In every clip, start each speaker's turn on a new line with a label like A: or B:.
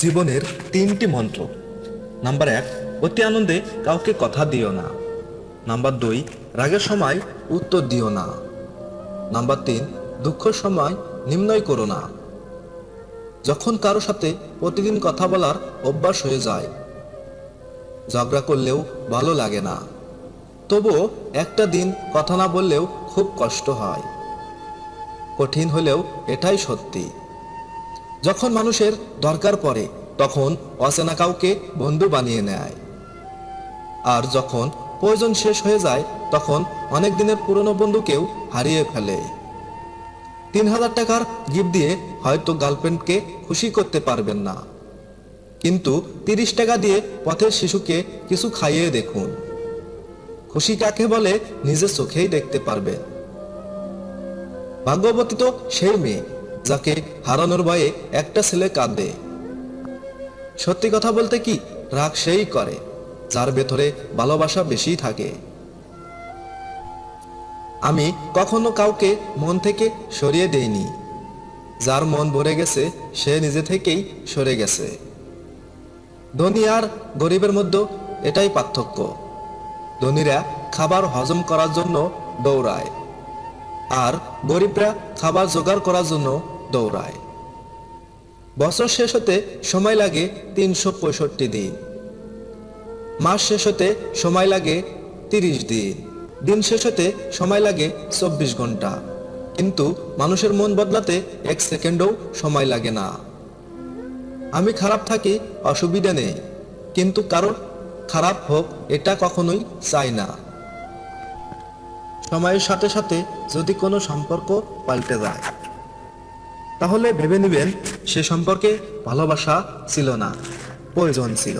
A: জীবনের তিনটি মন্ত্র। নাম্বার 1, অতি আনন্দে কাউকে কথা দিও না। নাম্বার 2, রাগের সময় উত্তর দিও না। নাম্বার 3, দুঃখের সময় নির্ণয় করো না। যখন কারো সাথে প্রতিদিন কথা বলার অভ্যাস হয়ে যায়, ঝগড়া করলেও ভালো লাগে না, তবুও একটা দিন কথা না বললেও খুব কষ্ট হয়। কঠিন হলেও এটাই সত্যি। যখন মানুষের দরকার পড়ে তখন অচেনা কাউকে বন্ধু বানিয়ে নেয়, আর যখন প্রয়োজন শেষ হয়ে যায় তখন অনেক দিনের পুরনো বন্ধুকেও হারিয়ে ফেলে। 3000 টাকার গিফট দিয়ে হয়তো গার্লফ্রেন্ডকে খুশি করতে পারবেন না, কিন্তু 30 টাকা দিয়ে পথের শিশুকে কিছু খাইয়ে দেখুন। খুশি কাকে বলে নিজের চোখেই দেখতে পারবে। ভাগ্যবতী তো সেই মেয়ে যাকে হারানোর ভয়ে একটা ছেলে কাঁদে। সত্যি কথা বলতে কি, রাগ সেই করে যার ভেতরে ভালোবাসা বেশি থাকে। আমি কখনো কাউকে মন থেকে সরিয়ে দেইনি। যার মন ভরে গেছে সে নিজে থেকেই সরে গেছে। ধনী আর গরিবের মধ্যে এটাই পার্থক্য। ধনীরা খাবার হজম করার জন্য দৌড়ায়, আর গরিবরা খাবার জোগাড় করার জন্য দৌড়ায়। বছর শেষ হতে সময় লাগে 365 দিন, মাস শেষ হতে সময় লাগে 30 দিন, দিন শেষ হতে সময় লাগে 24 ঘন্টা, কিন্তু মানুষের মন বদলাতে 1 সেকেন্ডও সময় লাগে না। আমি খারাপ থাকি অসুবিধা নেই, কিন্তু কারো খারাপ হোক এটা কখনোই চাই না। সময়ের সাথে সাথে যদি কোনো সম্পর্ক পাল্টে যায়, তাহলে ভেবে নেবেন সে সম্পর্কে ভালোবাসা ছিল না, প্রয়োজন ছিল।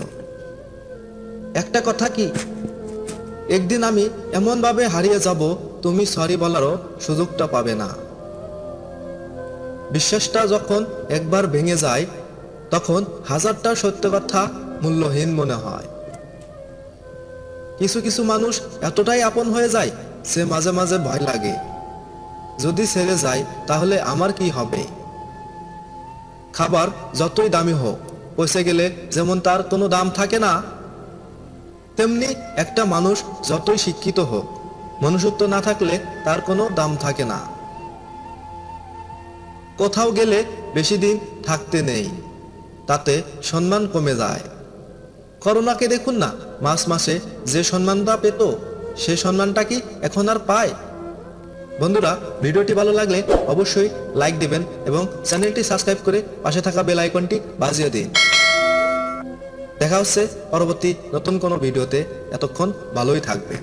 A: একটা কথা কি, একদিন আমি এমনভাবে হারিয়ে যাব তুমি সরি বলারও সুযোগটা পাবে না। বিশ্বাসটা যখন একবার ভেঙে যায় তখন হাজারটা সত্য কথা মূল্যহীন মনে হয়। কিছু কিছু মানুষ এতটাই আপন হয়ে যায় সে মাঝে মাঝে ভয় লাগে, যদি ছেড়ে যায় তাহলে আমার কি হবে। খাবার যতই দামি হোক, পয়সা গেলে যেমন তার কোনো দাম থাকে না, তেমনি একটা মানুষ যতই শিক্ষিত হোক, মনুষ্যত্ব না থাকলে তার কোনো দাম থাকে না। কোথাও গেলে বেশি দিন থাকতে নেই, তাতে সম্মান কমে যায়। করোনাকে দেখুন না, মাস মাসে যে সম্মানটা পেত সে সম্মানটা কি এখন আর পায়? বন্ধুরা, ভিডিওটি ভালো লাগলে অবশ্যই লাইক দিবেন এবং চ্যানেলটি সাবস্ক্রাইব করে পাশে থাকা বেল আইকনটি বাজিয়ে দিন। দেখা হচ্ছে পরবর্তী নতুন কোনো ভিডিওতে। এতক্ষণ ভালোই থাকবে।